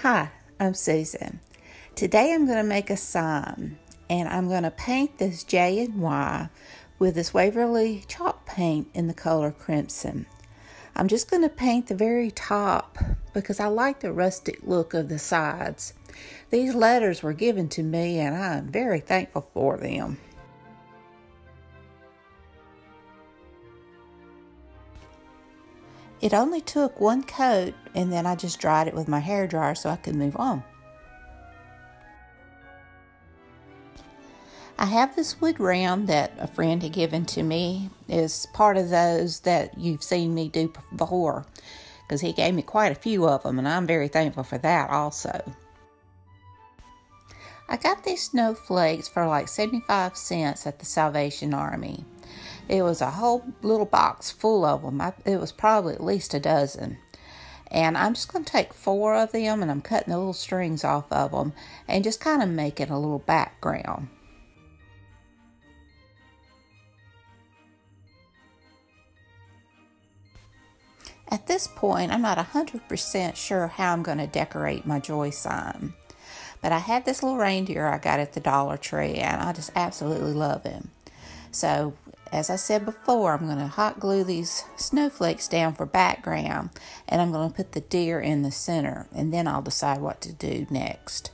Hi, I'm Susan. Today I'm going to make a sign, and I'm going to paint this J and Y with this Waverly chalk paint in the color crimson. I'm just going to paint the very top because I like the rustic look of the sides. These letters were given to me and I'm very thankful for them. It only took one coat and then I just dried it with my hairdryer so I could move on. I have this wood round that a friend had given to me. It's part of those that you've seen me do before because he gave me quite a few of them and I'm very thankful for that also. I got these snowflakes for like 75 cents at the Salvation Army. It was a whole little box full of them. It was probably at least a dozen. And I'm just going to take 4 of them and I'm cutting the little strings off of them and just kind of making a little background. At this point, I'm not 100% sure how I'm going to decorate my joy sign. But I had this little reindeer I got at the Dollar Tree, and I just absolutely love him. So, as I said before, I'm going to hot glue these snowflakes down for background, and I'm going to put the deer in the center, and then I'll decide what to do next.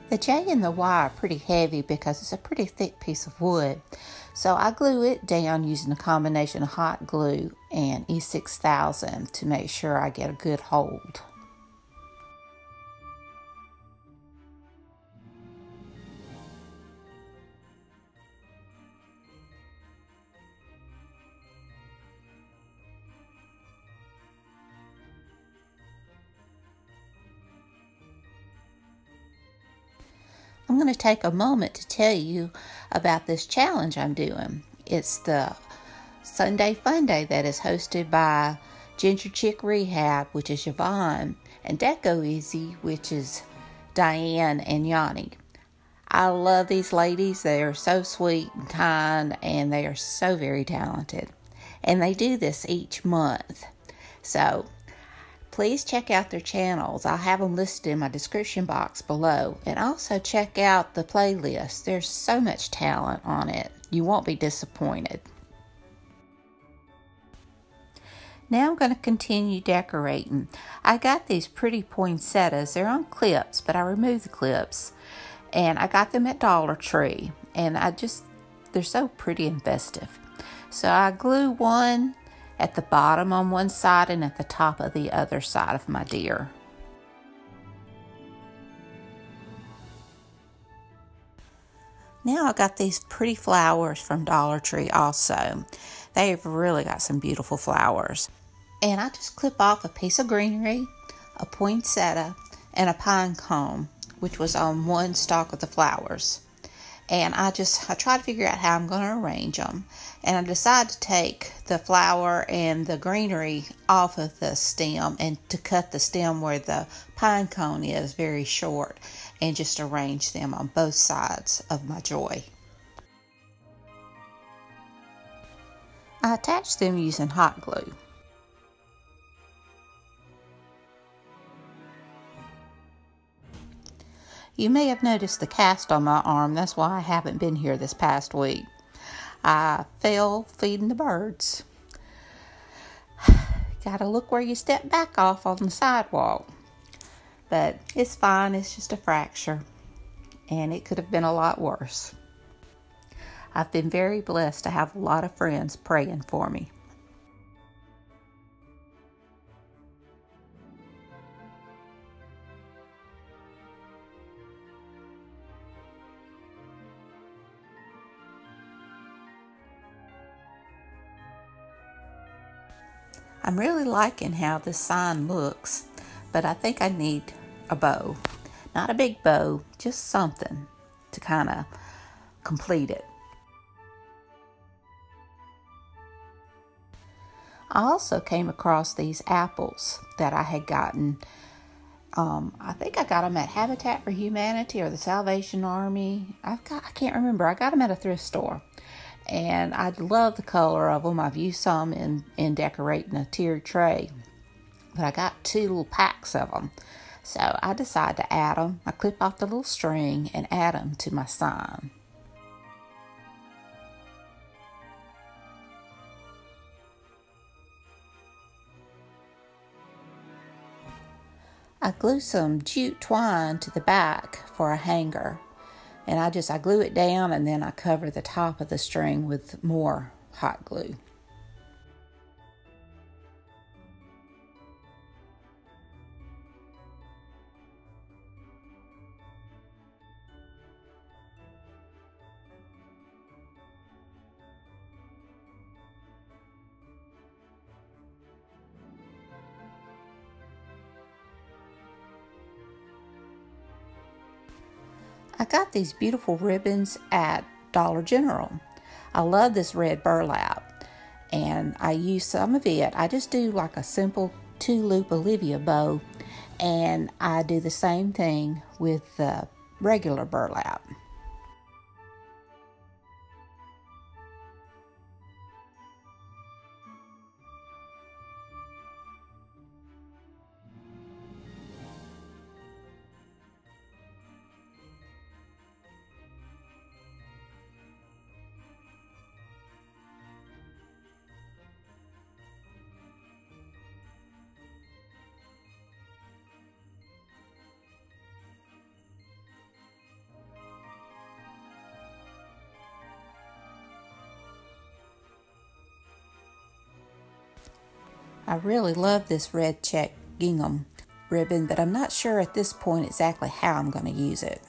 The J and the Y are pretty heavy because it's a pretty thick piece of wood. So I glue it down using a combination of hot glue and E6000 to make sure I get a good hold. I'm going to take a moment to tell you about this challenge I'm doing. It's the Sunday Funday that is hosted by Ginger Chick Rehab, which is Yvonne, and Deco Easy, which is Dyanne and Janny. I love these ladies. They are so sweet and kind, and they are so very talented. And they do this each month. So please check out their channels. I'll have them listed in my description box below. And also check out the playlist. There's so much talent on it. You won't be disappointed. Now I'm going to continue decorating. I got these pretty poinsettias. They're on clips, but I removed the clips. And I got them at Dollar Tree. And they're so pretty and festive. So I glue one at the bottom on one side and at the top of the other side of my deer. Now I got these pretty flowers from Dollar Tree also. They've really got some beautiful flowers. And I just clip off a piece of greenery, a poinsettia, and a pine cone, which was on one stalk of the flowers. And I try to figure out how I'm going to arrange them. And I decided to take the flower and the greenery off of the stem and to cut the stem where the pine cone is very short and just arrange them on both sides of my joy. I attached them using hot glue. You may have noticed the cast on my arm. That's why I haven't been here this past week. I fell feeding the birds. Gotta look where you step back off on the sidewalk. But it's fine. It's just a fracture. And it could have been a lot worse. I've been very blessed to have a lot of friends praying for me. I'm really liking how this sign looks, but I think I need a bow. Not a big bow, just something to kind of complete it. I also came across these apples that I had gotten. I think I got them at Habitat for Humanity or the Salvation Army. I can't remember. I got them at a thrift store. And I love the color of them. I've used some in decorating a tiered tray. But I got 2 little packs of them. So I decided to add them. I clip off the little string and add them to my sign. I glue some jute twine to the back for a hanger. And I glue it down and then I cover the top of the string with more hot glue. I got these beautiful ribbons at Dollar General. I love this red burlap, and I use some of it. I just do like a simple 2-loop Olivia bow, and I do the same thing with the regular burlap. I really love this red check gingham ribbon, but I'm not sure at this point exactly how I'm going to use it.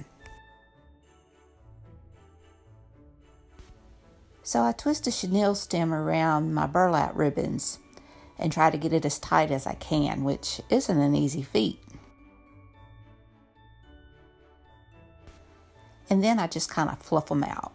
So I twist a chenille stem around my burlap ribbons and try to get it as tight as I can, which isn't an easy feat. And then I just kind of fluff them out.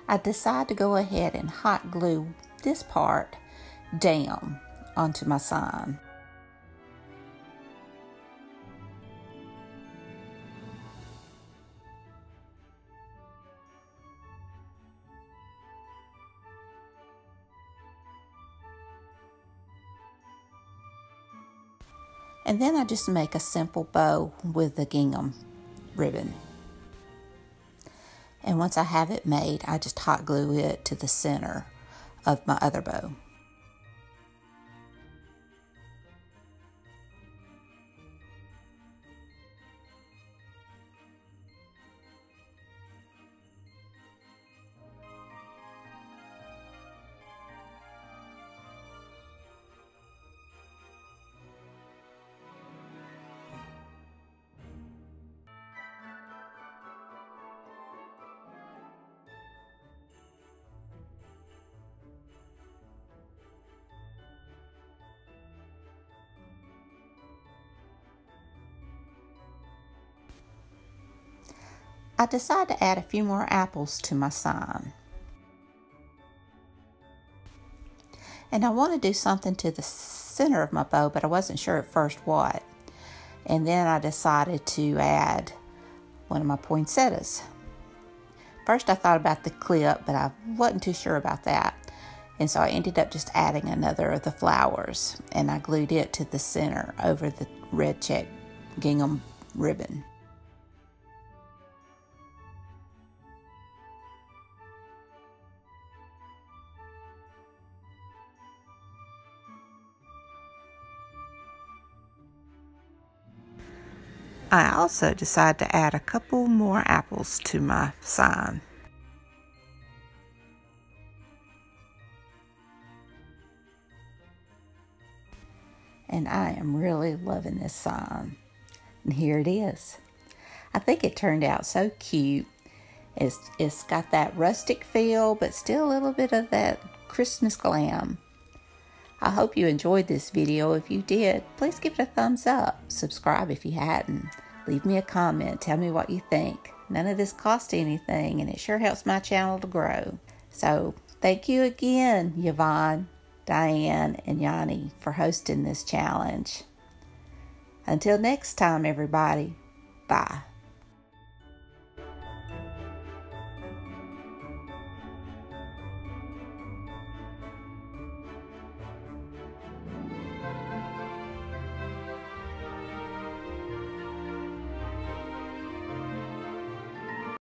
I decide to go ahead and hot glue this part down onto my sign. And then I just make a simple bow with the gingham ribbon. And once I have it made, I just hot glue it to the center of my other bow. I decide to add a few more apples to my sign. And I want to do something to the center of my bow, but I wasn't sure at first what. And then I decided to add one of my poinsettias. First I thought about the clip, but I wasn't too sure about that. And so I ended up just adding another of the flowers, and I glued it to the center over the red check gingham ribbon. I also decided to add a couple more apples to my sign. And I am really loving this sign. And here it is. I think it turned out so cute. It's got that rustic feel, but still a little bit of that Christmas glam. I hope you enjoyed this video. If you did, please give it a thumbs up. Subscribe if you hadn't. Leave me a comment. Tell me what you think. None of this costs anything, and it sure helps my channel to grow. So, thank you again, Yvonne, Dyanne, and Janny, for hosting this challenge. Until next time, everybody. Bye.